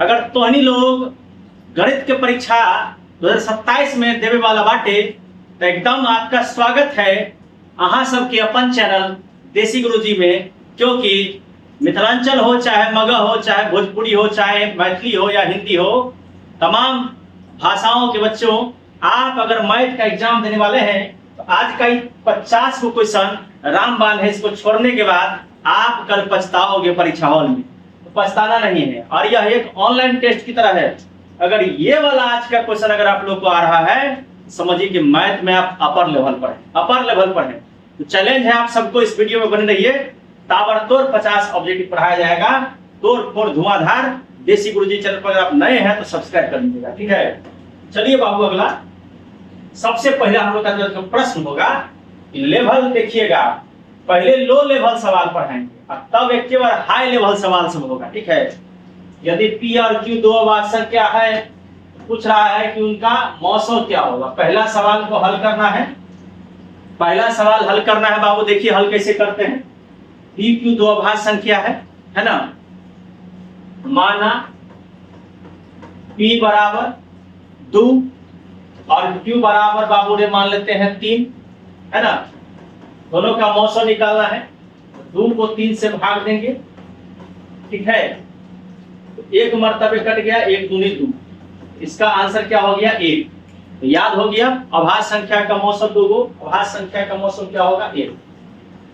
अगर तोहनी लोग गणित के परीक्षा 2027 में देवे वाला बाटे तो एकदम आपका स्वागत है अहाँ सबके अपन चैनल देसी गुरुजी में। क्योंकि मिथिलांचल हो चाहे मगह हो चाहे भोजपुरी हो चाहे मैथिली हो या हिंदी हो, तमाम भाषाओं के बच्चों, आप अगर मैथ का एग्जाम देने वाले हैं तो आज का 50 को क्वेश्चन रामबाण है, इसको छोड़ने के बाद आप कल पछताओगे परीक्षा हॉल में, तो पछताना नहीं है। और यह एक ऑनलाइन टेस्ट की तरह है। अगर ये वाला आज का क्वेश्चन अगर आप लोग को आ रहा है, समझिए कि मैथ में आप अपर लेवल पर हैं। तो चैलेंज है आप सबको, इस वीडियो में बने रहिए। ताबड़तोड़ 50 ऑब्जेक्टिव पढ़ाया जाएगा, तोड़ फोड़ धुआंधार। देसी गुरुजी चैनल पर अगर आप नए हैं तो सब्सक्राइब कर लीजिएगा, ठीक है। चलिए बाबू, अगला सबसे पहले हम लोग का जो प्रश्न होगा, लेवल देखिएगा। पहले लो लेवल सवाल पढ़ाएंगे और तब एक बार हाई लेवल सवाल सब होगा, ठीक है। यदि P और Q दो अवास्तक क्या है, पूछ रहा है कि उनका मौसम क्या होगा। पहला सवाल को हल करना है, बाबू। देखिए हल कैसे करते हैं। P Q दो अभाज्य संख्या है ना। माना P बराबर 2 और Q बराबर बाबू ने मान लेते हैं 3, है ना। दोनों का मौसम निकालना है, 2 को 3 से भाग देंगे, ठीक है। तो एक मर्तबे कट गया, 1 दूनी 2, इसका आंसर क्या हो गया 1। तो याद हो गया अभाज्य संख्या का मौसम 2, अभाज्य संख्या का मौसम क्या होगा 1।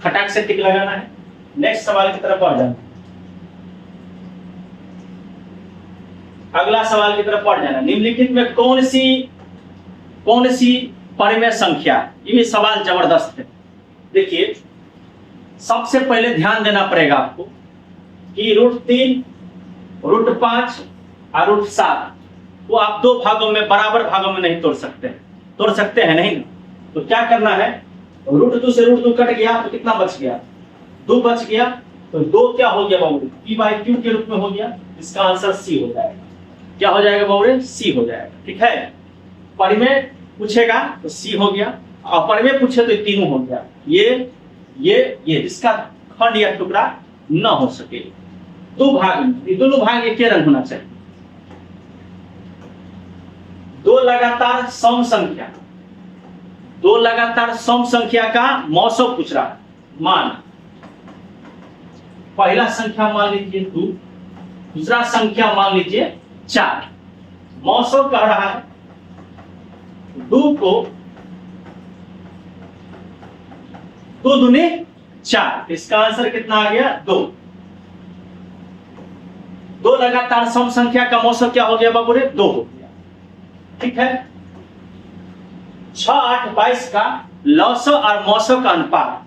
खटाक से टिक लगाना है। नेक्स्ट सवाल की तरफ बढ़ जाना, अगला सवाल की तरफ बढ़ जाना। निम्नलिखित में कौन सी परिमेय संख्या, ये सवाल जबरदस्त है। देखिए सबसे पहले ध्यान देना पड़ेगा आपको कि √3, √5 और √7 को आप दो भागों में, बराबर भागों में नहीं तोड़ सकते हैं नहीं ना। तो क्या करना है, √2 से √2 कट गया तो कितना बच गया, 2 बच गया। तो 2 क्या हो गया बाबू, P/Q के रूप में हो गया। इसका आंसर C हो जाएगा। क्या हो जाएगा बाबू, C हो जाएगा, ठीक है। परिमेय पूछेगा तो C हो गया, और परिमेय पूछे तो तीनों हो गया। ये जिसका खंड या टुकड़ा न हो सके, दो भाग में, दोनों भाग एक रंग होना चाहिए। दो लगातार सम संख्या का मौसम पूछ रहा है। मान पहला संख्या मान लीजिए 2, दूसरा संख्या मान लीजिए 4। मौसम कह रहा है 2 को 2 दूनी 4, इसका आंसर कितना आ गया 2। दो लगातार सम संख्या का मौसम क्या हो गया बाबू रे, 2 हो गया, ठीक है। 6, 8, 22 का लौसो और मौसो का अनुपात,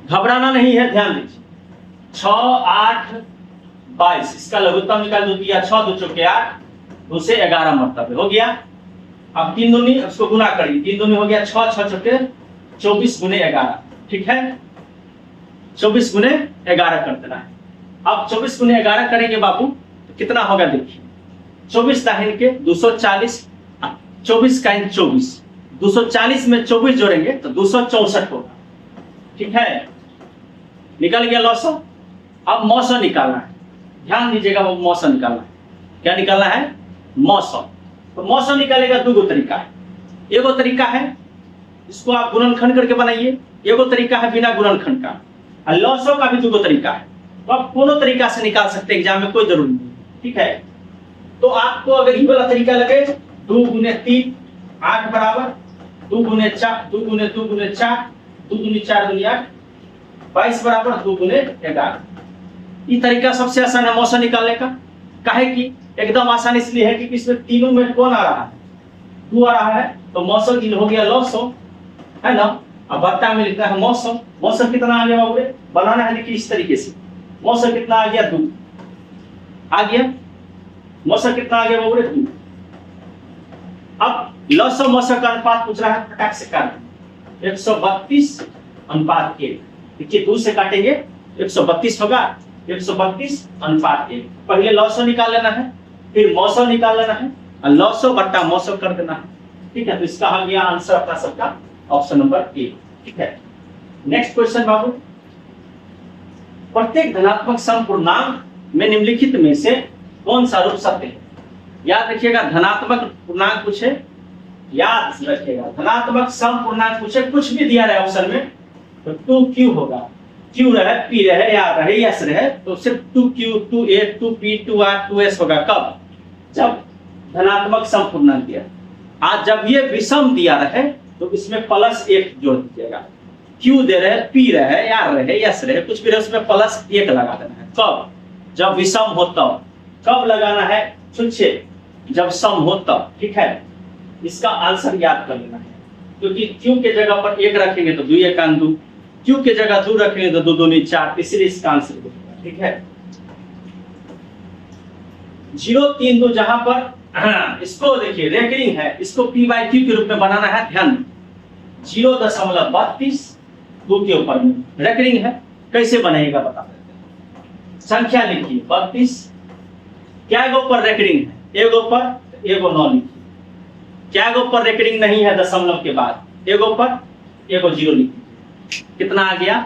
घबराना नहीं है, ध्यान दीजिए। 6, 8, 22 इसका लघुत्तम निकाल दो, दिया 6 2 चौके 8, 2 से 11 मर्तबे हो गया। अब 3 दूनी, उसको गुना करिए, 3 दूनी हो गया 6, 6 चौके 24 गुने 11, ठीक है। 24 गुने 11 कर देना है। अब 24 गुने 11 करेंगे बाबू तो कितना होगा, देखिए 24 दाहिने के 240, 24 का 24, 240 में 24 जोड़ेंगे तो 264 होगा, ठीक है। निकल गया लौसम। अब मौसम निकालना है, ध्यान दीजिएगा। वो मौसम निकालना है, क्या निकालना है, मौसम। तो मौसम निकालेगा दो तरीका है। एगो तरीका है इसको आप गुणनखंड करके बनाइए, एगो तरीका है बिना गुणनखंड का, और लौसम का भी दो तरीका है। तो आप दोनों तरीका से निकाल सकते हैं, एग्जाम में कोई जरूरी नहीं, ठीक है। तो आपको अगर ये वाला तरीका लगे, 2 गुने 3 8 बराबर 2 गुने 4, 2 गुने 2 गुने 4, 2 दूनी 4 दूनी 8, 22 बराबर 2 गुने 11। ये तरीका सबसे आसान है मौसम निकालने का। काहे कि एकदम आसान इसलिए है कि इसमें तीनों में कौन आ रहा है, 2 आ रहा है, तो मौसम हो गया लौसम, है ना। अब बट्टा में लिखना है मौसम। मौसम कितना आ गया बाबू, बनाना है देखिए इस तरीके से। मौसम कितना आ गया, 2 आ गया। मौसम कितना आ गया बाबू, 2। अब लौसम मौसम का अनुपात पूछ रहा है, फटाक से काट 132:1। देखिए 2 से काटेंगे 132 होगा, 132:1। पहले लौसम निकाल लेना है, फिर मौसम निकाल लेना है, और लौसम बट्टा मौसम कर देना है, ठीक है। तो इसका आ गया आंसर अपना सबका ऑप्शन नंबर ए, ठीक है। नेक्स्ट क्वेश्चन बाबू, प्रत्येक धनात्मक सम पूर्णांक में निम्नलिखित में से कौन सा रूप सत्य है? याद रखिएगा, धनात्मक पूर्णांक पूछे, याद रखिएगा धनात्मक सम पूर्णांक पूछे, कुछ भी दिया रहे ऑप्शन में तो 2q होगा, q रहे, p रहे, r रहे, s रहे, तो सिर्फ 2q, 2a, 2p, 2r, 2s होगा। कब? जब धनात्मक सम पूर्णांक दिया। आज जब ये विषम दिया रहे तो इसमें +1 जोड़ दीजिएगा। q दे रहे, p रहे, r रहे, s रहे, कुछ भी रहे, उसमें +1 लगा देना है। कब? जब विषम हो तब। कब लगाना है? छुच्छे जब सम हो तब। ठीक है, इसका आंसर याद कर लेना है, क्योंकि q के जगह पर 1 रखेंगे तो 2 1 2, q के जगह 2 रखेंगे तो 2 2 4, इसलिए इसका आंसर होगा। ठीक है, 0 3 2 जहां पर इसको देखिए रेकरिंग है, इसको p/q के रूप में बनाना है। ध्यान 0.32 2 के ऊपर में रेकरिंग है, कैसे बनेगा बता देते हैं। संख्या लिखिए 32, क्या गो पर रेकरिंग है? एगो पर, एगो 9 लिखिए। क्या गो पर रेकरिंग नहीं है दशमलव के बाद? एगो पर, एगो 0 लिखिए। कितना आ गया?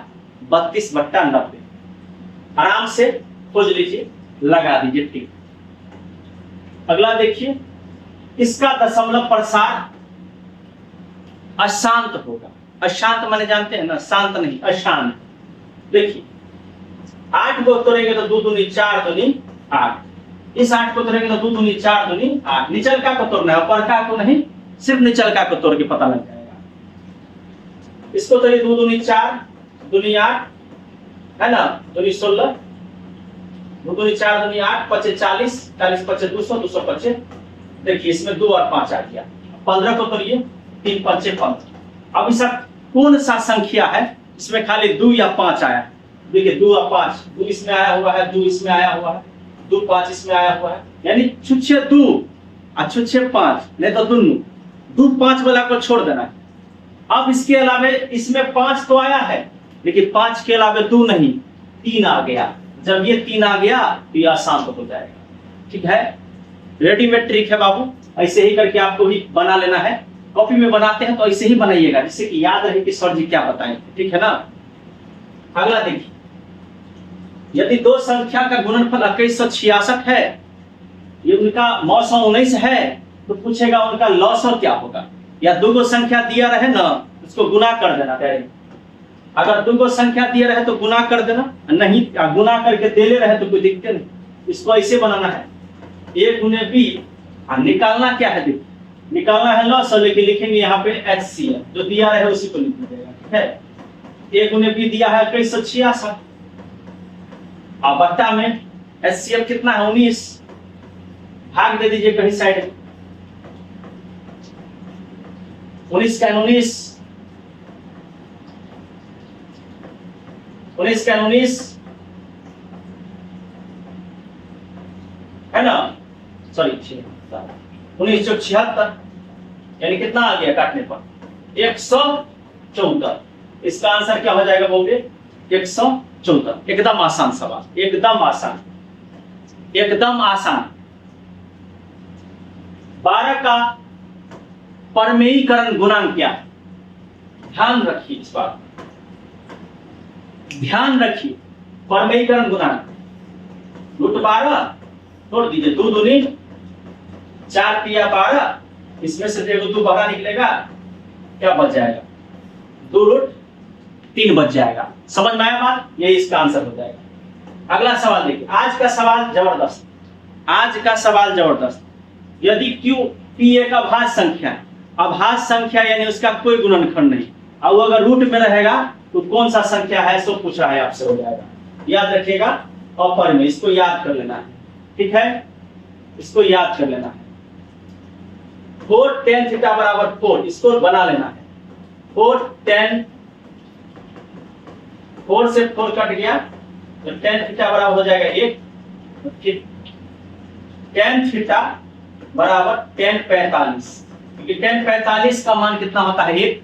32/90। आराम से खोज लीजिए, लगा दीजिए। ठीक, अगला देखिए, इसका दशमलव प्रसार अशांत होगा। अशांत माने जानते हैं ना, शांत नहीं, अशांत। देखिए 8 को तोड़ेंगे तो 2 दूनी 4 दूनी 8, इस 8 को तोड़ेंगे तो 2 दूनी 4 दूनी 8। निचलका को तोड़ना है, ऊपरका को नहीं, सिर्फ निचलका को तोड़ के पता लग जाएगा। इसको तोड़िए 2 दूनी 4 दूनी 8 है ना, दूनी 16, 2 दूनी 4 दूनी 8, 5 40, 40 5 200, 200 5। देखिए इसमें 2 और 5 आ गया। 15 को तोड़िए, 3 5 15। अब इसका कौन सा संख्या है इसमें खाली 2 या 5 आया? देखिए 2 और 5, 2 इसमें आया हुआ है, 2 इसमें आया हुआ है, 2 5 इसमें आया हुआ है, यानी छुच्छे 2 और छुच्छे 5, नहीं तो दोनों 2 5 वाला को छोड़ देना है। अब इसके अलावे इसमें 5 तो आया है, लेकिन 5 के अलावे 2 नहीं, 3 आ गया। जब ये 3 आ गया तो ये आसान हो जाएगा। ठीक है, रेडीमेड ट्रिक है बाबू, ऐसे ही करके आपको भी बना लेना है। कॉपी में बनाते हैं तो ऐसे ही बनाइएगा, जिससे कि याद रहे कि सर जी क्या बताएंगे। ठीक है ना। अगला देखिए, यदि दो संख्या का गुणनफल 2166 है, ये उनका 919 है, तो पूछेगा उनका लॉसर क्या होगा। या दो गो संख्या दिया रहे ना, उसको गुना कर देना डायरेक्ट। अगर दो गो संख्या दिया रहे तो गुना कर देना, नहीं गुना करके दे ले रहे तो कोई दिक्कत नहीं। इसको ऐसे बनाना है, a गुने b, और निकालना क्या है? देखिए निकालना है लॉस, लेकिन लिखेंगे यहाँ पे HCF, जो दिया रहे उसी को लिख दीजिएगा। ठीक है, a गुने b दिया है 2166, और बट्टा में HCF कितना है? 19। भाग दे दीजिए कहीं साइड में, 19 का 19, 19 का 19 है ना, सॉरी 19 चौक 76, यानी कितना आ गया काटने पर? 174। इसका आंसर क्या हो जाएगा बोलिए? 174। एकदम आसान सवाल, एकदम आसान, एकदम आसान। 12 का परमेयीकरण गुणांक क्या है? ध्यान रखिए इस बात, ध्यान रखिए। परमेयीकरण गुणांक √12 तोड़ दीजिए, 2 दूनी 4 तिया 12, इसमें से देखो 2 बाहर निकलेगा, क्या बच जाएगा? 2√3 बच जाएगा। समझ में आया बात? ये इसका आंसर हो जाएगा। अगला सवाल देखिए, आज का सवाल जबरदस्त, आज का सवाल जबरदस्त। यदि Q P एक अभाज्य संख्या है, अभाज्य संख्या यानी उसका कोई गुणनखंड नहीं, और अगर रूट में रहेगा तो कौन सा संख्या है सो पूछ रहा है आपसे, हो जाएगा। याद रखिएगा अपर में, इसको याद कर लेना है। ठीक है, इसको याद कर लेना है। 4 tan थीटा बराबर 4, इसको बना लेना है। 4 tan, 4 से 4 कट गया तो tan थीटा बराबर हो जाएगा 1। tan थीटा बराबर tan 45, क्योंकि tan 45 का मान कितना होता है? 1।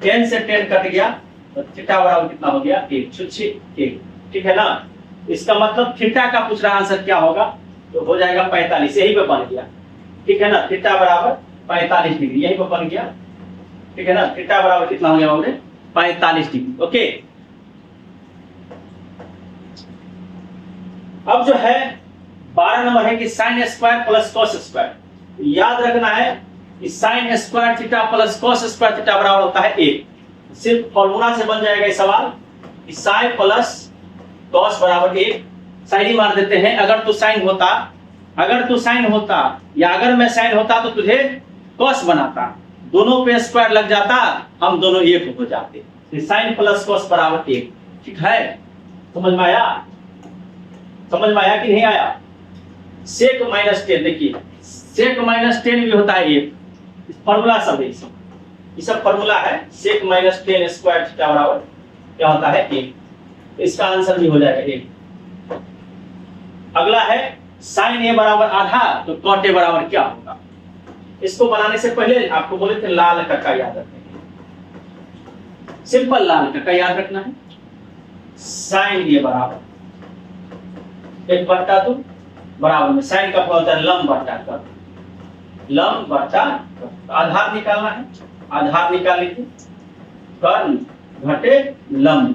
tan से tan कट गया तो थीटा बराबर कितना हो गया? 1 छुच्छे 1। ठीक है ना। इसका मतलब थीटा का पूछ रहा आंसर क्या होगा, तो हो जाएगा 45, यही पे बन गया। ठीक है ना, थीटा बराबर 45 डिग्री, यही पे बन गया। ठीक है ना, थीटा बराबर कितना हो गया हमने? 45 डिग्री। ओके, अब जो है 12 नंबर है कि sine square plus cos square. याद रखना है कि sine square theta plus cos square theta बराबर होता है 1। सिर्फ फॉर्मूला से बन जाएगा ये सवाल कि साइन प्लस कॉस बराबर 1। साइन ही मार देते हैं। अगर तू साइन होता या अगर मैं साइन होता तो तुझे कॉस बनाता, दोनों पे स्क्वायर लग जाता, हम दोनों एक हो जाते। साइन प्लस कॉस बराबर 1। ठीक है, समझ में आया कि नहीं आया? सेक माइनस 10, देखिए सेक माइनस 10 भी होता है 1। फॉर्मूला सब है, ये सब फॉर्मूला है। सेक माइनस 10 स्क्वायर थीटा बराबर क्या होता है 1। इसका आंसर भी हो जाएगा 1। अगला है साइन ए बराबर आधा तो कॉट ए बराबर क्या होगा। इसको बनाने से पहले आपको बोले थे लाल कक्का याद रखना, सिंपल लाल कक्का याद रखना है। साइन ए बराबर 1/2 बराबर में साइन का फॉर्मूला होता है लंब बटा कर, लंब बटा आधार निकालना है। आधार निकाल लीजिए, कर्ण घटे लंब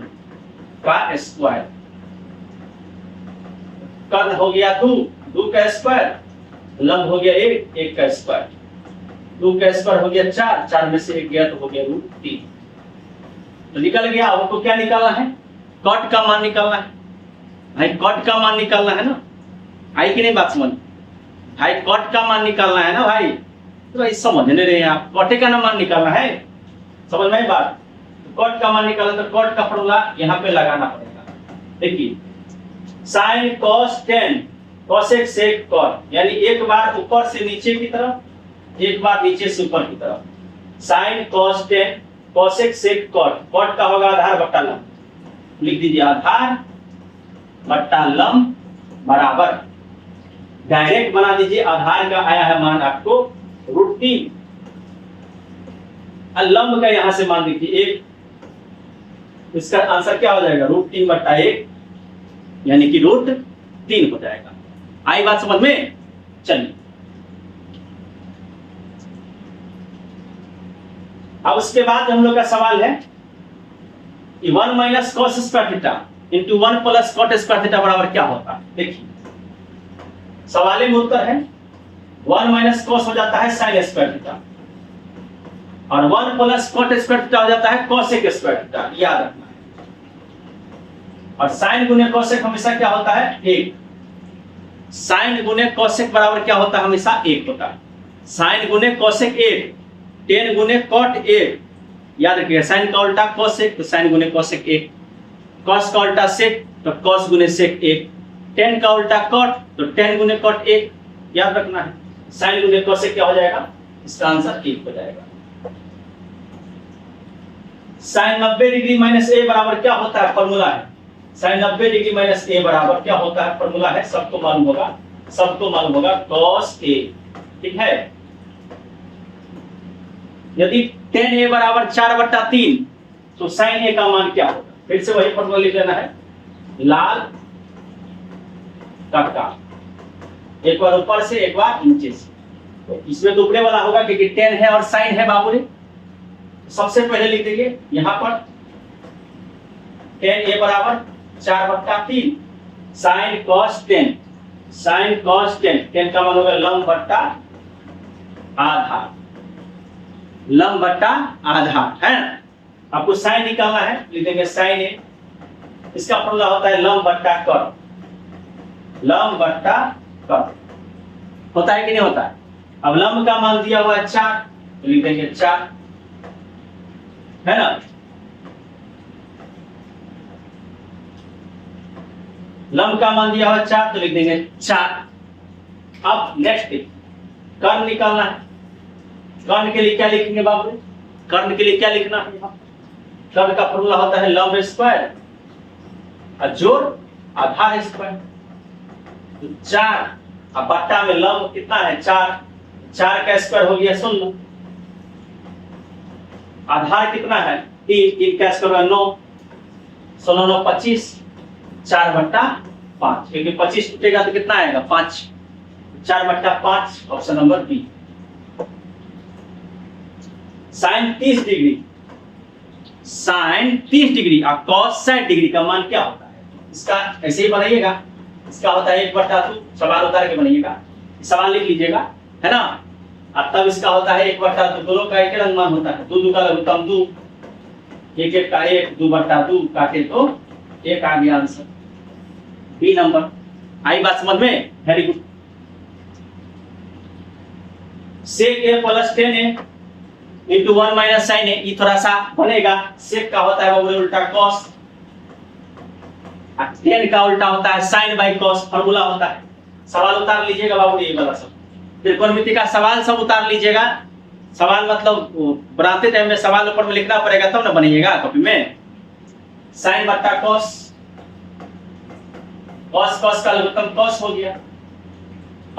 का स्क्वायर। कर्ण हो गया 2 का स्क्वायर, लंब हो गया 1 का स्क्वायर। 2 का स्क्वायर हो गया 4 में से 1 गया तो हो गया √3। तो निकल गया। आपको क्या निकालना है? कॉट का मान निकालना है भाई, कॉट का मान निकालना है ना। आई कि नहीं बात समझ भाई? कॉट का मान निकालना है ना भाई। तो भाई समझ नहीं रहे आप, कॉटे का ना मान निकालना है। समझ में बात? कॉट का मान निकालना तो कॉट का फॉर्मूला यहाँ पे लगाना पड़ेगा। देखिए sine cos 10 cosec sec cot, यानी एक बार ऊपर से नीचे की तरफ, एक बार नीचे से ऊपर की तरफ। Sine cos 10 cosec sec cot, cot का होगा आधार बट्टा लंब। लिख दीजिए आधार बट्टा लंब बराबर, डायरेक्ट बना दीजिए। आधार का आया है मान आपको √3, लंब का यहां से मान दीजिए 1। इसका आंसर क्या हो जाएगा? √3/1 यानी कि √3 हो जाएगा। आई बात समझ में? चलिए अब उसके बाद हम लोग का सवाल है कि 1 minus cos square theta into 1 plus cot square theta बराबर क्या होता है। देखिए सवाल में उत्तर है 1 माइनस कॉस हो जाता है साइन स्क्वायर थीटा और 1 प्लस कॉट स्क्वायर थीटा हो जाता है कोसेक स्क्वायर थीटा। याद रखना है। और साइन गुने कोसेक हमेशा क्या होता है? 1। साइन गुने कोसेक बराबर क्या होता है? हमेशा 1 होता है। साइन गुने कोसेक 1, 10 गुने कॉट 1। याद रखिएगा साइन का उल्टा कोसेक, तो साइन गुने कोसेक 1। कॉस का उल्टा सेक तो कॉस गुने सेक 1। 10 का उल्टा कॉट तो 10 गुने कॉट 1। याद रखना है। साइन गुने कोसेक क्या हो जाएगा? इसका आंसर 1 हो जाएगा। साइन 90 डिग्री माइनस ए बराबर क्या होता है? फॉर्मूला है साइन 90 डिग्री माइनस ए बराबर क्या होता है? फॉर्मूला है, सबको मालूम होगा कॉस ए। ठीक है, यदि tan a बराबर 4/3 तो साइन a का मान क्या होगा? फिर से वही फॉर्मूला लिख लेना है, लाल कक्का, एक बार ऊपर से एक बार नीचे से। तो इसमें दुबले वाला होगा क्योंकि tan है और साइन है बाबू ने। सबसे पहले लिख देंगे यहां पर tan a बराबर 4/3 साइन cos 10, साइन cos 10 का मान होगा लंब बट्टा आधार, लंब बट्टा आधार है ना। आपको साइन निकालना है, लिख देंगे साइन ए। इसका फॉर्मूला होता है लंब बट्टा कट, लंब बट्टा कट। होता है कि नहीं होता है? अब लंब का मान दिया हुआ है 4 तो लिख देंगे 4 है ना। लंब का मान दिया हुआ 4 तो लिख देंगे 4। अब नेक्स्ट कर्ण निकालना है। कर्ण के लिए क्या लिखेंगे बाबू? कर्ण के लिए क्या लिखना है? कर्ण का फॉर्मूला होता है लंब स्क्वायर और जोड़ आधार स्क्वायर। तो 4 अब बट्टा में लंब कितना है? 4 का स्क्वायर हो गया 16। आधार कितना है? 3 का स्क्वायर 9, 16 9 25, 4/5 क्योंकि 25 टूटेगा तो कितना आएगा? 5। 4/5 option number B. Sine 30 degree, sine 30 degree और कॉस 60 डिग्री का मान क्या होता है? इसका ऐसे ही बनाइएगा, इसका होता है 1/2, सवाल उतार के बनाइएगा, सवाल लिख लीजिएगा, है ना। और तब इसका होता है 1/2, दोनों का एक रंग मान होता है, 2 2 का लघुत्तम 2, 1 1 का 1, 2/2 काटे तो 1 आ गया आंसर, बी नंबर। आई बात समझ में? Very good. sec a plus 10a into 1 minus sin a, ये थोड़ा सा बनेगा। sec का होता है वो उल्टा cos, 10 का उल्टा होता है sin by cos, फॉर्मूला होता है। सवाल उतार लीजिएगा बाबू, ये वाला सब त्रिकोणमिति का सवाल सब उतार लीजिएगा। सवाल मतलब बनाते टाइम में सवाल ऊपर में लिखना पड़ेगा तब ना बनेगा कॉपी में। sin बट्टा cos, cos cos का लघुत्तम cos हो गया।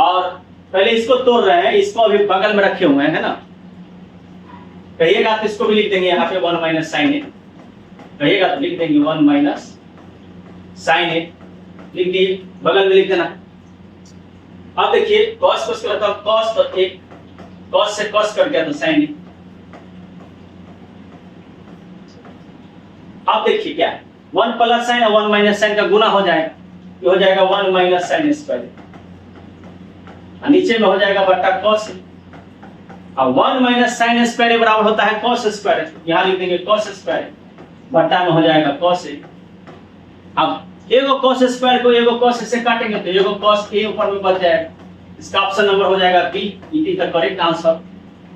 और पहले इसको तोड़ रहे हैं, इसको अभी बगल में रखे हुए हैं ना, कहिएगा तो इसको भी लिख देंगे यहाँ पे 1 माइनस साइन ए, कहिएगा तो लिख देंगे 1 माइनस साइन ए, लिख दिए, बगल में लिख देना। अब देखिए cos cos करता हूं, cos तो एक cos से cos कट गया तो sin ए। अब देखिए क्या है, 1 प्लस साइन और 1 माइनस साइन का गुना हो जाएगा, ये हो जाएगा 1 माइनस साइन स्क्वायर, नीचे में हो जाएगा बट्टा cos। अब 1 माइनस साइन स्क्वायर बराबर होता है cos स्क्वायर, यहाँ लिख देंगे cos स्क्वायर, बट्टा में हो जाएगा cos ए। अब एगो cos स्क्वायर को एगो cos से काटेंगे तो एगो cos ए ऊपर में बच जाएगा, इसका ऑप्शन नंबर हो जाएगा B, it is the correct answer.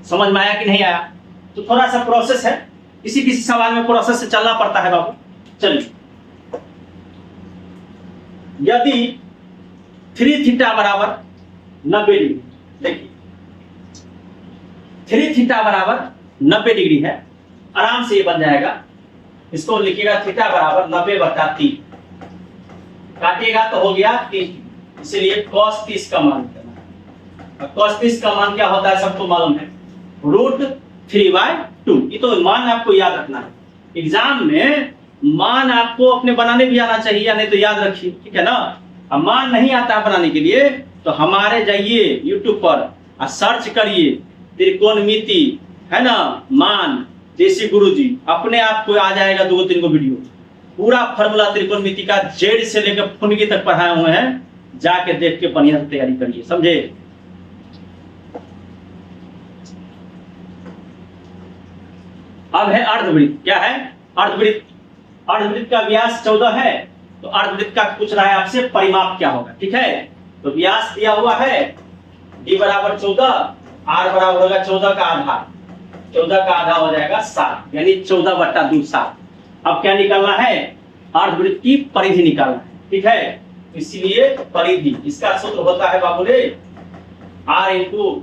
समझ में आया कि नहीं आया? तो थोड़ा सा प्रोसेस है, किसी किसी सवाल में प्रोसेस से चलना पड़ता है बाबू। चलिए, यदि 3 थीटा बराबर 90 डिग्री, देखिए 3 थीटा बराबर 90 डिग्री है, आराम से ये बन जाएगा। इसको लिखिएगा थीटा बराबर 90/3, काटिएगा तो हो गया 30, इसीलिए cos 30 का मान करना है। cos 30 का मान क्या होता है सबको मालूम है, √3/2। ये तो मान आपको याद रखना है, एग्जाम में मान आपको अपने बनाने भी आना चाहिए, या नहीं तो याद रखिए, ठीक है ना। अब मान नहीं आता है बनाने के लिए तो हमारे जाइए YouTube पर और सर्च करिए त्रिकोणमिति, है ना, मान जैसे गुरुजी, अपने आप को आ जाएगा 2-3 वीडियो, पूरा फॉर्मूला त्रिकोणमिति का जेड से लेकर फुनगी तक पढ़ाए हुए हैं, जाके देख के बढ़िया से तैयारी करिए, समझे। अब है अर्धवृत्त, क्या है अर्धवृत्त। अर्धवृत्त का व्यास 14 है, तो अर्धवृत्त का पूछ रहा है आपसे परिमाप क्या होगा, ठीक है। तो व्यास दिया हुआ है d बराबर 14, r बराबर होगा 14 का आधा, 14 का आधा हो जाएगा 7, यानी 14/2 7। अब क्या निकालना है, अर्धवृत्त की परिधि निकालना है, ठीक है। इसलिए परिधि, इसका सूत्र होता है बाबू रे r ×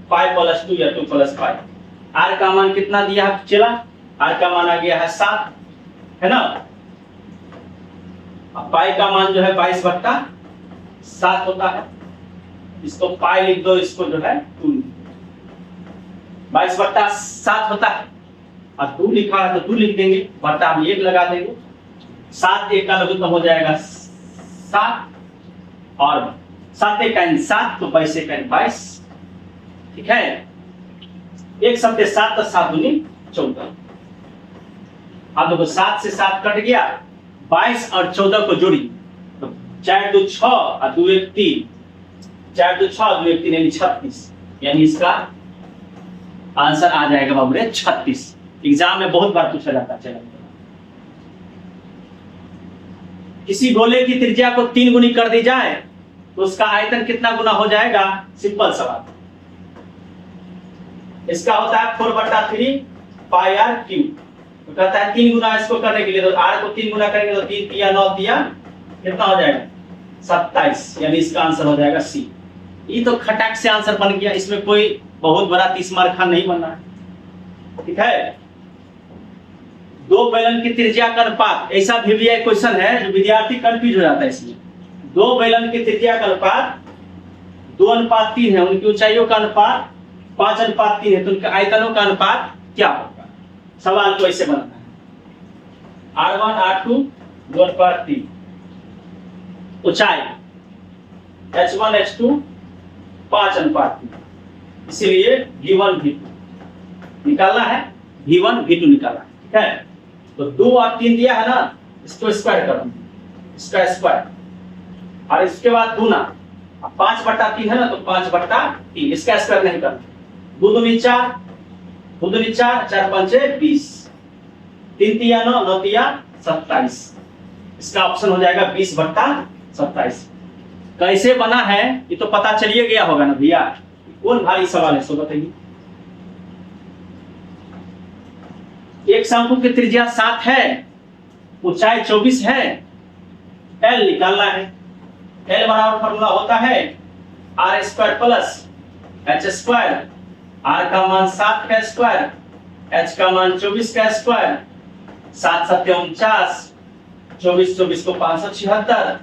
5 + 2 या 2 + 5। r का मान कितना दिया है चला, r का मान आ गया है 7, है ना। अब पाई का मान जो है 22/7 होता है, इसको पाई लिख दो, इसको जो है 2, 22/7 होता है। और 2 लिखा है तो 2 लिख देंगे, बट्टा में 1 लगा देंगे, 7 1 का लघुत्तम हो जाएगा 7, और 7 1 7, तो 22 1 22, ठीक है। 1 7 7 तो 7 दूनी 14। अब देखो 7 से 7 कट गया, 22 और 14 को जोड़ी तो 4 2 6 और 2 1 3, 4 2 6 2 1 3 यानी 36, यानी इसका आंसर आ जाएगा बाबू रे 36। एग्जाम में बहुत बार पूछा जाता है। चलो, किसी गोले की त्रिज्या को 3 गुनी कर दी जाए तो उसका आयतन कितना गुना हो जाएगा, सिंपल सवाल। इसका होता है 4/3 पाई r क्यूब, तो कहता है 3 गुना इसको करने के लिए, तो r को 3 गुना करेंगे तो 3 3 9 3 कितना हो जाएगा 27, यानी इसका आंसर हो जाएगा सी। ये तो खटाक से आंसर बन गया, इसमें कोई बहुत बड़ा 30 मार्क का नहीं बनना है, ठीक है। 2 बेलन की त्रिज्या का अनुपात, ऐसा भी क्वेश्चन है जो विद्यार्थी कंफ्यूज हो जाता है इसमें। 2 बेलन की त्रिज्या का अनुपात 2:3 है, उनकी ऊंचाइयों का अनुपात 5:3 है, तो उनके आयतनों का अनुपात क्या होगा। सवाल को ऐसे बनाना है, r1 r2 2:3, ऊंचाई h1 h2 5:3, इसीलिए v1 v2 निकालना है, v1 v2 निकालना है, ठीक है। तो 2 और 3 दिया है ना, इसको स्क्वायर कर दो, इसका स्क्वायर और इसके बाद गुना, 5/3 है ना, तो 5/3, इसका स्क्वायर नहीं करना। 2 दूनी 4, 2 दूनी 4, 4 पंचे 20, 3 तिया 9, 9 तिया 27। इसका ऑप्शन हो जाएगा 20/27। कैसे बना है ये तो पता चलिए गया होगा ना भैया। कौन भारी सवाल है सो बताइए। एक शंकु की त्रिज्या 7 है, ऊंचाई 24 है, एल निकालना है। एल बराबर फॉर्मूला होता है r² प्लस h²। r का मान 7 का स्क्वायर, h का मान 24 का स्क्वायर, 7 7 49, 24 24 को 576,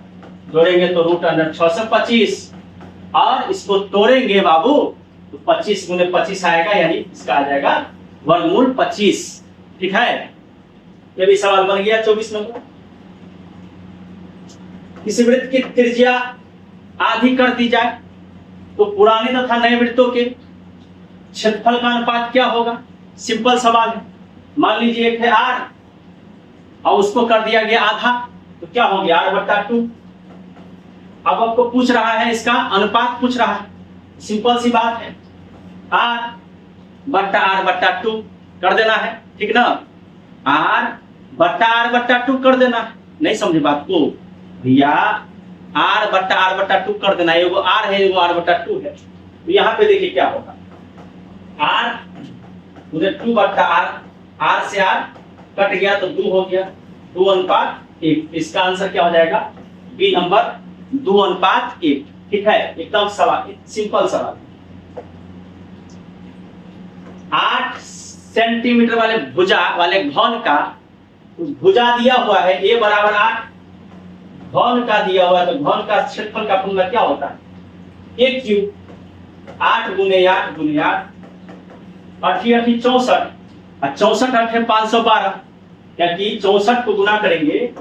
जोड़ेंगे तो √625, और इसको तोड़ेंगे बाबू तो 25 गुने 25 आएगा, यानी इसका आ जाएगा वर्गमूल 25। ठीक है, ये भी सवाल बन गया 24 नंबर। किसी वृत्त की त्रिज्या आधी कर दी जाए तो पुराने तथा नए वृत्तों के क्षेत्रफल का अनुपात क्या होगा? सिंपल सवाल है। मान लीजिए एक है r और उसको कर दिया गया आधा, तो क्या हो गया r/2। अब आपको पूछ रहा है इसका अनुपात पूछ रहा है, सिंपल सी बात है, r/r/2 कर देना है, ठीक ना। r/r/2 कर देना है, नहीं समझे बात को भैया। r/r/2 कर देना, एगो r है एगो r/2 है। तो यहाँ पे देखिए क्या होगा, r उधर 2/r, r से r कट गया तो 2 हो गया, 2:1। इसका आंसर क्या हो जाएगा? B number 2:1। ठीक है, एकदम सवाल सिंपल सवाल। 8 सेंटीमीटर वाले भुजा वाले घन का भुजा दिया हुआ है a बराबर 8, घन का दिया हुआ है तो घन का क्षेत्रफल का फॉर्मूला क्या होता है? a³ 8 गुने 8 गुने 8, 8 64, और 64 8 है 512, क्योंकि 64 को गुना करेंगे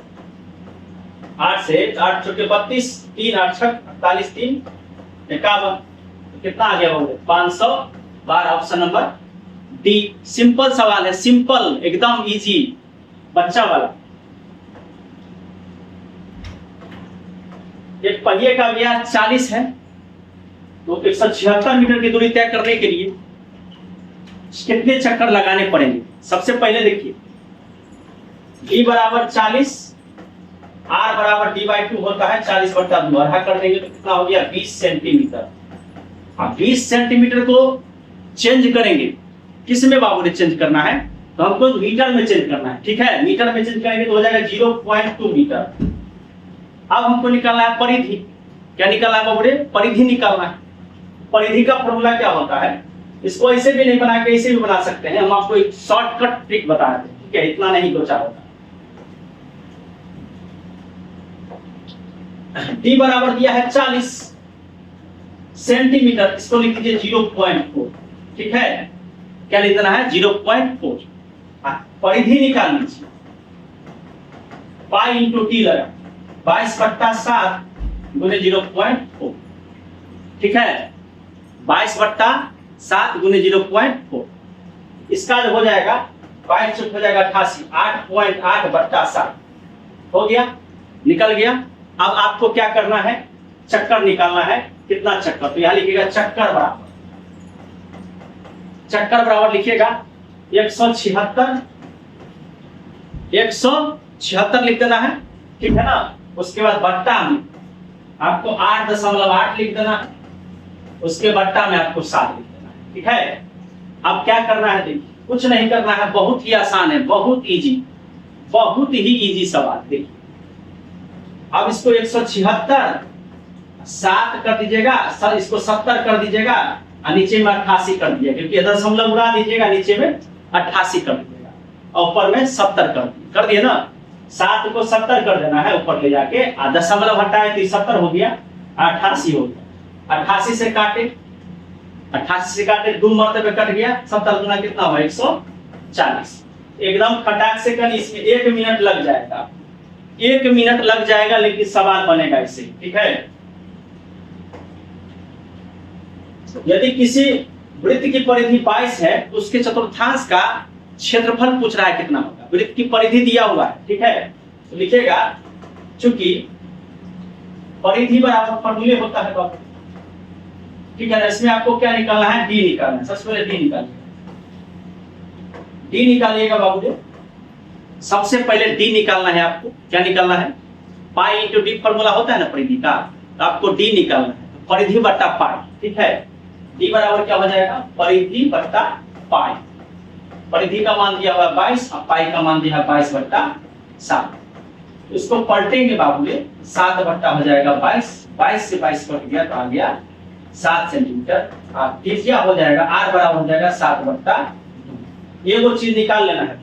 8 से, 8 चौके 32, 3 8 6 48, 3 51, तो कितना आ गया बोले? 512। ऑप्शन नंबर डी सिंपल सवाल है, सिंपल एकदम इजी बच्चा वाला। एक पहिए का व्यास 40 है, तो 176 मीटर की दूरी तय करने के लिए कितने चक्कर लगाने पड़ेंगे? सबसे पहले देखिए, d बराबर 40, r बराबर d/2 होता है 40/2, आधा कर देंगे तो कितना हो गया? 20 सेंटीमीटर। अब 20 सेंटीमीटर को चेंज करेंगे, किस में बाबू ने चेंज करना है? तो हमको मीटर में चेंज करना है। ठीक है, मीटर में चेंज करेंगे तो हो जाएगा 0.2 मीटर। अब हमको निकालना है परिधि। क्या निकालना है बाबू रे? परिधि निकालना है। परिधि का फॉर्मूला क्या होता है? इसको ऐसे भी नहीं बना के ऐसे भी बना सकते हैं, हम आपको एक शॉर्टकट ट्रिक बता रहे हैं। ठीक है, इतना नहीं दो चार होता। d बराबर दिया है 40 सेंटीमीटर, इसको लिख दीजिए 0.4। ठीक है, क्या लिख देना है? 0.4। परिधि निकाल लीजिए, पाई इंटू टी लगा, 22/7 गुने 0.4। ठीक है, 22/7 गुने 0.4, इसका जो हो जाएगा 22 हो जाएगा 88, 8.8/7 हो गया, निकल गया। अब आपको क्या करना है? चक्कर निकालना है। कितना चक्कर? तो यहां लिखिएगा चक्कर बराबर, चक्कर बराबर लिखिएगा 176 लिख देना है। ठीक है ना, उसके बाद बट्टा में आपको 8.8 लिख देना है, उसके बट्टा में आपको 7 लिख देना है। ठीक है, अब क्या करना है? देखिए, कुछ नहीं करना है, बहुत ही आसान है, बहुत इजी, बहुत ही इजी सवाल। देखिए, अब इसको 176 7 कर दीजिएगा, सर इसको 70 कर दीजिएगा, और नीचे में 88 कर दीजिएगा, क्योंकि दशमलव उड़ा दीजिएगा, नीचे में 88 कर दीजिएगा और ऊपर में 70 कर दिए ना। 7 को 70 कर देना है ऊपर ले जाके, और दशमलव हटाए तो 70 हो गया, 88 हो गया। 88 से काटे, 88 से काटे 2 मरतबे कट गया, 70 गुना कितना हुआ? 140। एकदम खटाक से कर, इसमें 1 मिनट लग जाएगा, 1 मिनट लग जाएगा, लेकिन सवाल बनेगा इससे। ठीक है, यदि किसी वृत्त की परिधि 22 है तो उसके चतुर्थांश का क्षेत्रफल पूछ रहा है कितना होगा। वृत्त की परिधि दिया हुआ है, ठीक है, तो लिखिएगा, चूंकि परिधि बराबर फॉर्मूले होता है बाबू, ठीक है ना। इसमें आपको क्या निकालना है, डी निकालना है। सबसे पहले डी निकालिए, डी निकालिएगा बाबू जी। सबसे पहले डी निकालना है आपको। क्या निकालना है, पाई इंटू डी फॉर्मूला होता है ना परिधि का, तो आपको डी निकालना है। परिधि बट्टा पाई, ठीक है। डी बराबर क्या हो जाएगा, परिधि बट्टा पाई। परिधि का मान दिया हुआ 22 और पाई का मान दिया है 22/7। इसको पलटेंगे बाबू जी, 7 बट्टा हो जाएगा 22, 22 से 22 कट गया तो आ गया 7 सेंटीमीटर। और त्रिज्या हो जाएगा आर बराबर हो जाएगा 7/2। ये वो चीज निकाल लेना है,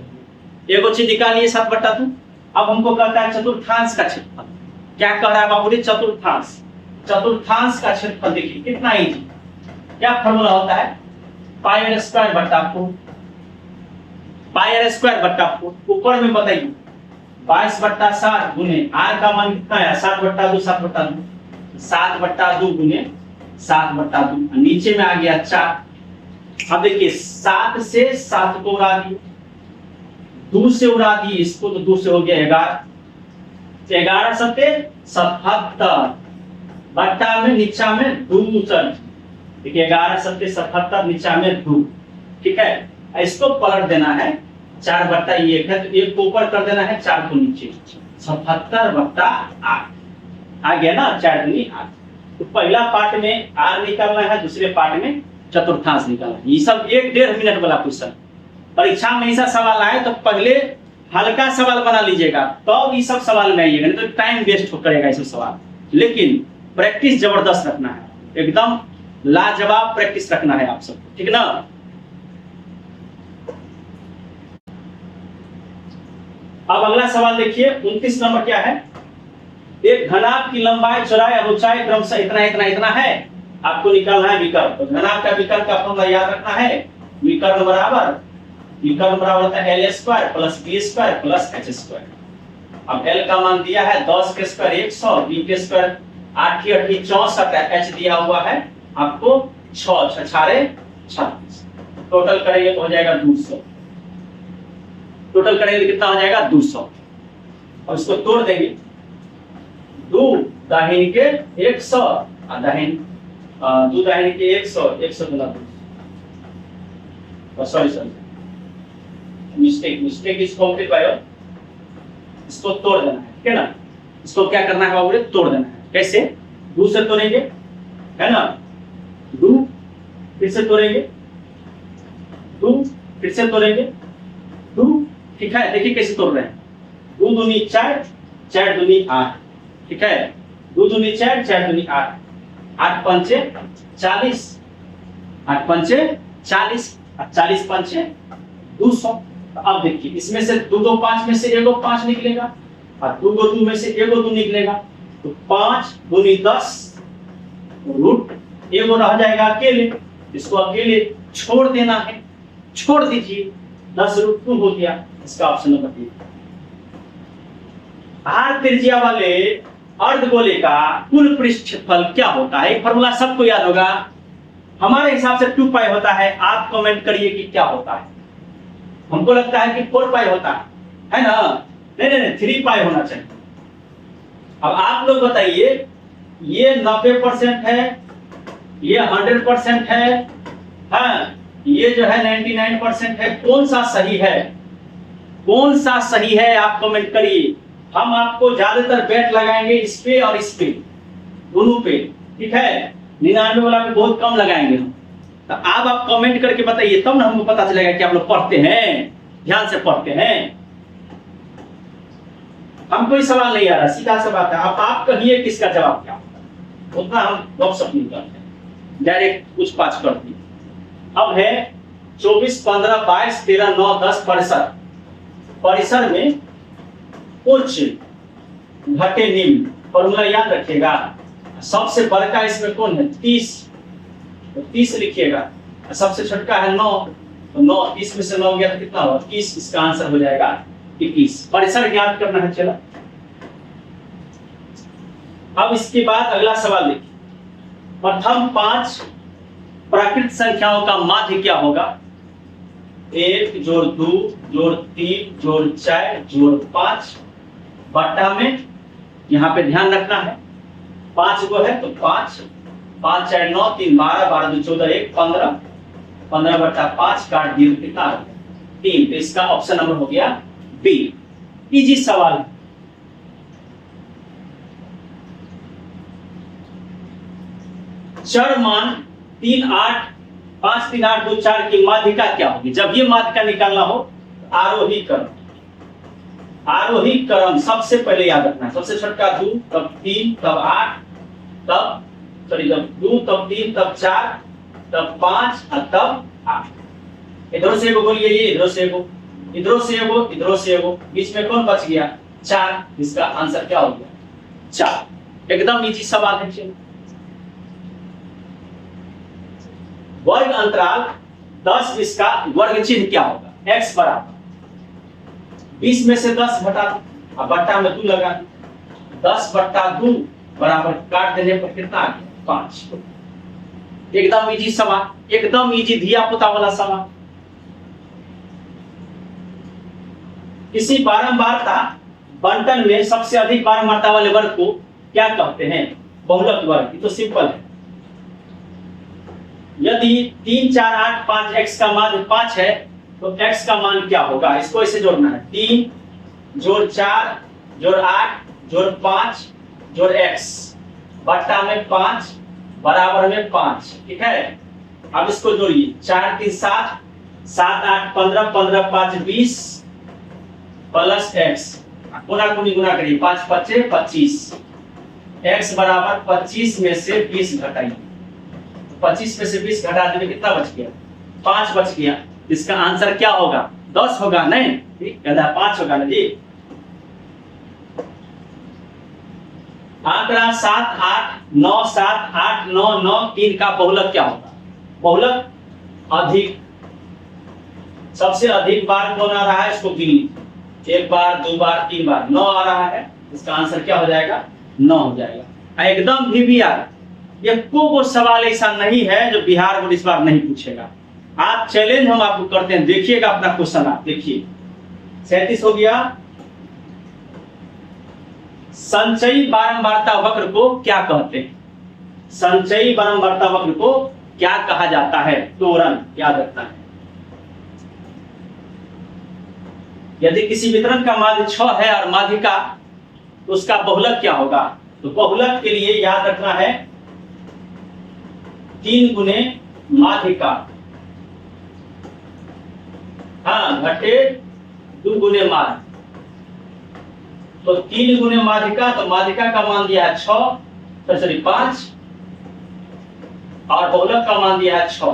ये वो चीज निकालिए 7/2। अब हमको कहता है चतुर्थांश का क्षेत्रफल। क्या कह रहा है बाबू जी, चतुर्थांश। चतुर्थांश का क्षेत्रफल देखिए कितना इजी। क्या फॉर्मूला होता है, पाई आर स्क्वायर बट्टा 4, पाई आर स्क्वायर बट्टा 4। ऊपर में बताइए 22/7 गुने आर का मान कितना है, 7/2, 7/2, 7/2 गुने 7/2। नीचे में आ गया 4। अब देखिए 7 से 7 को उड़ा दिए, 2 से उड़ा दिए इसको, तो 2 से हो गया 11। 11 सत्ते 77 बट्टा में नीचा में 2 चल। देखिए 11 सत्ते 77 नीचा में 2, ठीक है। इसको पलट देना है, 4/1 है तो 1 को ऊपर कर देना है, 4 को नीचे। 77/8 आ गया ना, 4 दूनी 8। तो पहला पार्ट में आर निकालना है, दूसरे पार्ट में चतुर्थांश निकालना है। ये सब 1-1.5 मिनट वाला क्वेश्चन। परीक्षा में ऐसा सवाल आए तो पहले हल्का सवाल बना लीजिएगा, तो ये सब सवाल में आइएगा, नहीं तो टाइम वेस्ट करेगा ये सब सवाल। लेकिन प्रैक्टिस जबरदस्त रखना है, एकदम लाजवाब प्रैक्टिस रखना है आप सबको, ठीक ना। अब अगला सवाल देखिए, 29 नंबर क्या है। एक घनाभ की लंबाई, चौड़ाई और ऊंचाई क्रमशः इतना इतना इतना है। आपको निकालना है विकर्ण। तो घनाभ का विकर्ण का फॉर्मूला याद रखना है, विकर्ण बराबर होता है l square plus b square plus h square. अब l का मान दिया है 10 के स्क्वायर 100, b के स्क्वायर 8 की 8 64 है, h दिया हुआ है आपको 6 6 36। टोटल करेंगे तो हो जाएगा 200। टोटल करेंगे तो कितना हो जाएगा 200। और इसको तोड़ देंगे, 2 दाहिनी के 100 और दाहिनी 2 दाहिनी के 100, 100 गुना 2। Sorry mistake is complete by. इसको तोड़ देना है, ठीक है ना। इसको क्या करना है बाबू, तोड़ देना है। कैसे, 2 से तोड़ेंगे, है ना। 2 फिर से तोड़ेंगे, 2 फिर से तोड़ेंगे, 2, ठीक है। देखिए कैसे तोड़ रहे हैं, 2 दूनी 4, 4 दूनी 8, ठीक है। 2 दूनी 4, 4 दूनी 8, 8 पंचे 40, 8 पंचे 40 और 40 पंचे 200। अब देखिए इसमें से 2 2 5 में से 1 5 निकलेगा और 2 2 में से 1 2 निकलेगा, तो 5 दूनी 10 रूट 1 रह जाएगा अकेले। इसको अकेले छोड़ देना है, छोड़ दीजिए, 10 रूट 2 हो गया। इसका ऑप्शन नंबर डी। आर त्रिज्या वाले अर्धगोले का कुल पृष्ठ क्षेत्रफल क्या होता है, फॉर्मूला सबको याद होगा। हमारे हिसाब से 2 पाई होता है, आप कमेंट करिए कि क्या होता है। हमको लगता है कि 4 पाई होता है ना। नहीं 3 पाई होना चाहिए। अब आप लोग बताइए, ये 90% है, ये 100% है, हाँ ये जो है 99% है। कौन सा सही है, कौन सा सही है, आप कमेंट करिए। हम आपको ज्यादातर बेट लगाएंगे इस पे और इस पे, दोनों पे, ठीक है। 99 वाला पे बहुत कम लगाएंगे हम। तो आप कमेंट करके बताइए, तब ना हमको पता चलेगा कि आप लोग पढ़ते हैं, ध्यान से पढ़ते हैं। हम कोई सवाल नहीं आ रहा, सीधा सा बात है। आप कहिए किसका जवाब क्या होगा, उतना हम गपशप नहीं करते, डायरेक्ट कुछ पाँच कर दिए। अब है 24 15 22 13 9 10 परिसर। परिसर में उच्च घटे निम्न, फॉर्मूला याद रखिएगा। सबसे बड़का इसमें कौन है, 30, तो 30 लिखिएगा। सबसे छोटका है 9, तो 9, 30 में से 9 गया तो कितना होगा 21। इसका आंसर हो जाएगा 21। परिसर ज्ञात करना है। चलो अब इसके बाद अगला सवाल देखिए। प्रथम 5 प्राकृत संख्याओं का माध्य क्या होगा। 1 जोड़ 2 जोड़ 3 जोड़ 4 जोड़ 5 बट्टा में, यहाँ पे ध्यान रखना है, 5 गो है तो 5, 5 4 9, 3 12, 12 2 14, 1 15, 15/5 काट दिए तो कितना आ गया 3। तो इसका ऑप्शन नंबर हो गया बी। इजी सवाल है। चर मान 3 8 5 3 8 2 4 की माध्यिका क्या होगी? जब ये माध्यिका निकालना हो आरोही क्रम, आरोही क्रम सबसे पहले याद रखना। सबसे छोटा 2, तब 3, तब 8, तब जब 2, तब 3, तब 4, तब 5 और तब 8। इधरों से एगो बोलिए, ये इधरों से एगो, इधरों से एगो, इधरों से एगो, बीच में कौन बच गया 4। इसका आंसर क्या हो गया 4। एकदम इजी सवाल है। चलिए वर्ग अंतराल 10 20 का वर्ग चिन्ह क्या होगा? x बराबर 20 में से 10 घटा दो, अब बट्टा में 2 लगा दो, 10/2 बराबर काट देने पर कितना आ गया 5। एकदम इजी सवाल, एकदम इजी धिया पुता वाला सवाल। किसी बारंबारता बंटन में सबसे अधिक बारंबारता वाले वर्ग को क्या कहते हैं? बहुलक वर्ग। ये तो सिंपल है। यदि 3 4 8 5 x का मान 5 है तो x का मान क्या होगा? इसको ऐसे जोड़ना है, 3 जोड़ 4 जोड़ 8 जोड़ 5 जोड़ x बट्टा में 5 बराबर में 5। ठीक है, अब इसको जोड़िए, 4 3 7, 7 8 15, 15 5 20 प्लस x, गुना करिए, 5 5 25, x बराबर 25 में से 20 घटाइए, 25 में से 20 घटा देंगे कितना बच गया 5 बच गया। इसका आंसर क्या होगा 10 होगा, नहीं कहता 5 होगा ना जी। आंकड़ा 7 8 9 7 8 9 9 3 का बहुलक क्या होगा? बहुलक अधिक, सबसे अधिक बार कौन आ रहा है इसको गिन लीजिए, 1 बार 2 बार 3 बार, 9 आ रहा है। इसका आंसर क्या हो जाएगा 9 हो जाएगा। एकदम VBR। ये को सवाल ऐसा नहीं है जो बिहार बोर्ड इस बार नहीं पूछेगा। आप चैलेंज हम आपको करते हैं, देखिएगा अपना क्वेश्चन, आप देखिए 37 हो गया। संचयी बारंबारता वक्र को क्या कहते हैं? संचयी बारंबारता वक्र को क्या कहा जाता है? त्वरण याद रखना है। यदि किसी वितरण का माध्य 6 है और माध्यिका, तो उसका बहुलक क्या होगा? तो बहुलक के लिए याद रखना है 3 गुने माध्यिका, हाँ घटे 2 गुने माध्य। तो 3 गुने माध्यिका, तो माध्यिका का मान दिया है 6 5, और बहुलक का मान दिया है 6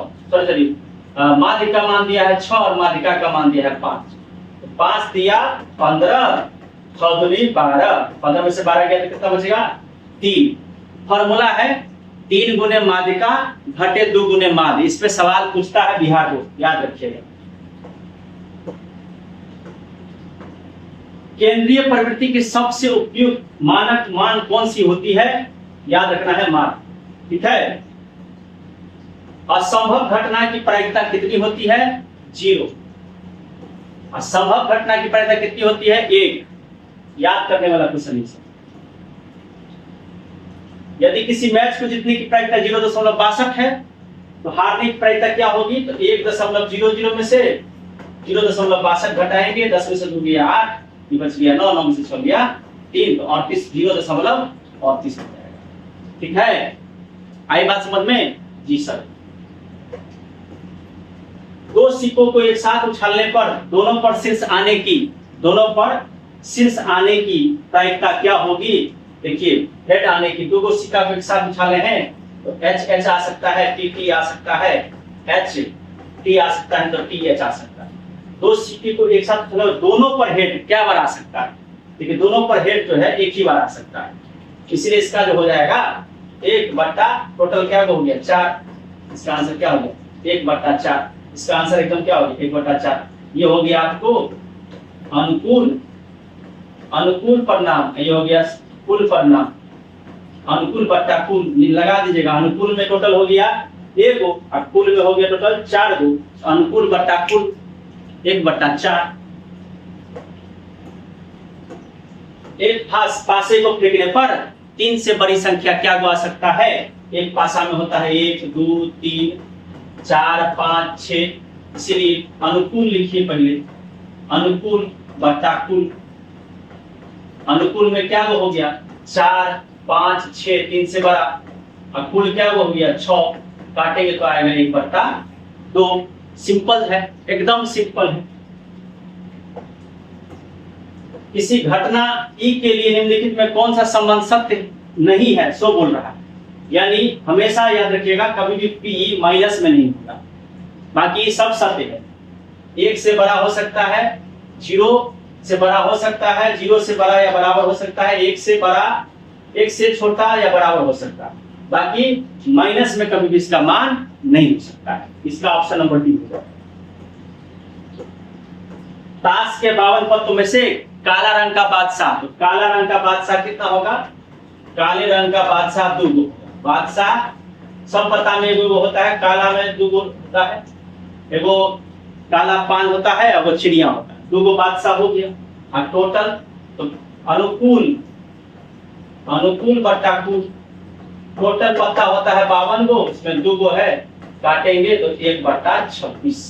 माध्य का मान दिया है 6 और माध्यिका का मान दिया है 5। तो 5 दिया 15, 6 दूनी 12, 15 में से 12 गया तो कितना बचेगा 3। फॉर्मूला है 3 गुने माध्यिका घटे 2 गुने माध्य। इस पे सवाल पूछता है बिहार बोर्ड, याद रखिएगा। केंद्रीय प्रवृत्ति की सबसे उपयुक्त मानक मान कौन सी होती है? याद रखना है मान। ठीक है, असंभव घटना की प्रायिकता कितनी होती है? 0। असंभव घटना की प्रायिकता कितनी होती है? 1। याद करने वाला क्वेश्चन है। यदि किसी मैच को जीतने की प्रायिकता 0.62 है तो हारने की प्रायिकता क्या होगी? तो 1.00 में से 0.62 घटाएंगे, 10 में से 2 गया 8, ये बच गया 9, 9 में से 6 गया 3, तो 38 0.38 हो जाएगा। ठीक है, आई बात समझ में? जी सर। 2 सिक्कों को एक साथ उछालने पर दोनों पर शीर्ष आने की प्रायिकता क्या होगी? देखिए, हेड आने की, 2 सिक्का को एक साथ उछाले हैं तो H आ सकता है, T आ सकता है, T आ सकता है, तो TH आ सकता है। 2 सिक्के को एक साथ उछाले दोनों पर हेड क्या बार आ सकता है? देखिए, दोनों पर हेड जो है एक ही बार आ सकता है, इसलिए इसका जो हो जाएगा 1/, टोटल क्या हो गया 4। इसका आंसर क्या हो गया 1/4। इसका आंसर एकदम क्या हो गया 1/4। ये हो गया आपको अनुकूल परिणाम, ये हो गया कुल परिणाम। अनुकूल बट्टा कुल लगा दीजिएगा। अनुकूल में टोटल हो गया 1 गो और कुल में हो गया टोटल 4 गो। अनुकूल बट्टा कुल 1/4। एक फांसे को फेंकने पर 3 से बड़ी संख्या क्या को आ सकता है? एक पासा में होता है 1 2 3 4 5 6, इसलिए अनुकूल लिखिए पहले, अनुकूल बटा कुल। अनुकूल में क्या वो हो गया 4 5 6, 3 से बड़ा, और कुल क्या वो हो गया 6, काटेंगे तो आएगा 1/2। सिंपल है, एकदम सिंपल है। किसी घटना ई के लिए निम्नलिखित में कौन सा संबंध सत्य नहीं है, सो बोल रहा है। यानी हमेशा याद रखिएगा कभी भी पी माइनस में नहीं होगा, बाकी सब सत्य है। 1 से बड़ा हो सकता है, 0 से बड़ा हो सकता है, 0 से बड़ा या बराबर हो सकता है, 1 से बड़ा, 1 से छोटा या बराबर हो सकता है, बाकी माइनस में कभी भी इसका मान नहीं हो सकता है। इसका ऑप्शन नंबर डी होगा। ताश के 52 पत्तों में से काला रंग का बादशाह, तो काला रंग का बादशाह कितना होगा? काले रंग का बादशाह 2 गो। बादशाह सब पता में एगो होता है, काला में 2 गो होता है, एगो काला पान होता है और वो चिड़िया होता है, 2 गो बादशाह हो गया। और टोटल तो अनुकूल, अनुकूल बटा कुल, टोटल पत्ता होता है 52 गो, इसमें 2 गो है, काटेंगे तो 1/26।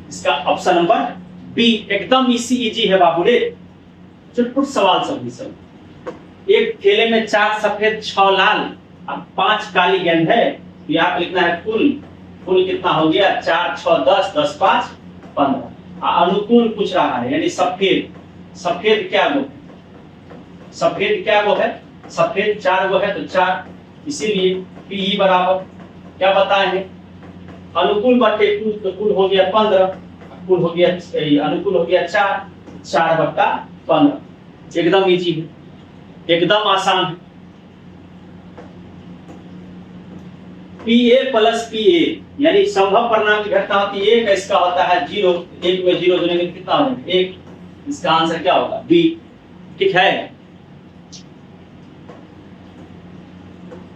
इसका ऑप्शन नंबर बी एकदम इजी है बाबू रे, चुटपुट सवाल सब। एक थैले में 4 सफेद 6 लाल और 5 काली गेंद है, तो यहाँ लिखना है कुल। कुल कितना हो गया 4 6 10, 10 5 15। अनुकूल पूछ रहा है, यानी सफेद, सफेद क्या गो, सफेद क्या गो है? सफेद 4 गो है, तो 4, इसीलिए पी बराबर क्या बताए हैं? अनुकूल बटे कुल, तो कुल हो गया 15, कुल हो गया, अनुकूल हो गया 4, 4/15। एकदम इजी है, एकदम आसान है। PA प्लस PA यानी संभव परिणाम की घटना होती है, एक इसका होता है 0, 1 में 0 जोड़ेंगे कितना हो जाएगा 1। इसका आंसर क्या होगा? बी। ठीक है।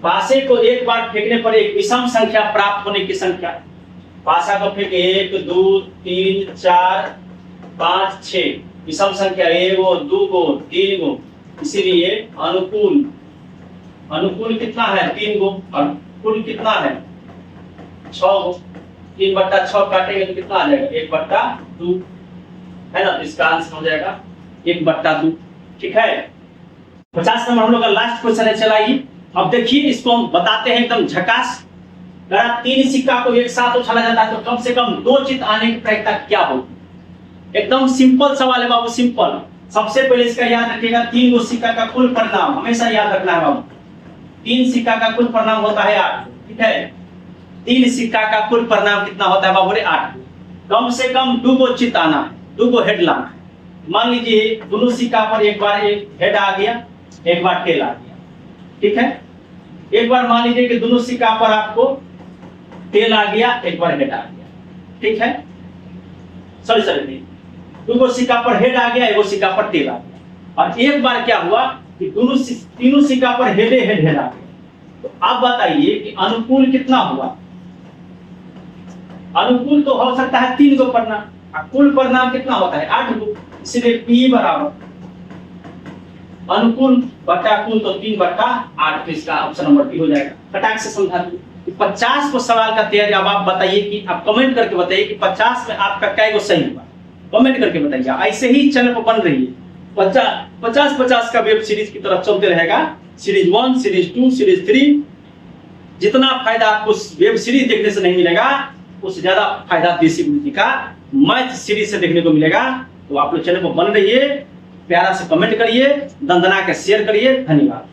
पासे को एक बार फेंकने पर एक विषम संख्या प्राप्त होने की संख्या, पासा को फेंके 1 2 3 4 5 6, विषम संख्या 1 गो 2 गो 3 गो, इसीलिए अनुकूल, अनुकूल कितना है 3 गो, और कुल कितना है 6 गो। 3/6 काटेंगे तो कितना आ जाएगा 1/2 है ना, तो इसका आंसर हो जाएगा 1/2। ठीक है। 50 नंबर हम लोग का लास्ट क्वेश्चन है, चलाइए। अब देखिए इसको हम बताते हैं एकदम झकास। अगर 3 सिक्का को एक साथ उछाला जाता है तो कम से कम 2 चित आने की प्रायिकता क्या होगी? एकदम सिंपल सवाल है बाबू, सिंपल। सबसे पहले इसका याद रखिएगा 3 गो सिक्का का कुल परिणाम हमेशा याद रखना है बाबू। 3 सिक्का का कुल परिणाम होता है 8। ठीक है, 3 सिक्का का कुल परिणाम कितना होता है बाबू रे 8। कम से कम 2 गो चित आना है, 2 गो हेड लाना है। मान लीजिए दोनों सिक्का पर एक बार एक हेड आ गया, एक बार टेल आ गया। ठीक है, एक बार मान लीजिए कि दोनों सिक्का पर आपको टेल आ गया, एक बार हेड आ गया। ठीक है, सॉरी 2 गो सिक्का पर हेड आ गया, 1 गो सिक्का पर टेल आ गया। और एक बार क्या हुआ कि तीनों सिक्का पर हेड आ गया। तो आप बताइए कि अनुकूल कितना हुआ? अनुकूल तो हो सकता है 3 गो परिणाम, कुल परिणाम कितना होता है 8 गो, इसलिए P बराबर अनुकूल बटा कुल, तो 3/8। तो इसका ऑप्शन नंबर बी हो जाएगा। फटाक से समझा दूं कि 50 को सवाल का तैयारी। अब आप बताइए कि आप कमेंट करके बताइए कि 50 में आपका कै गो सही हुआ, कमेंट करके बताइए। ऐसे ही चैनल पर बन रही है 50 का वेब सीरीज की तरफ चलते रहेगा। Series 1, series 2, series 3। जितना फायदा आपको वेब सीरीज देखने से नहीं मिलेगा, उससे ज्यादा फायदा देसी गुरुजी का मैथ सीरीज से देखने को मिलेगा। तो आप लोग चैनल पर बन रहिए, प्यारा से कमेंट करिए, दंदना के शेयर करिए। धन्यवाद।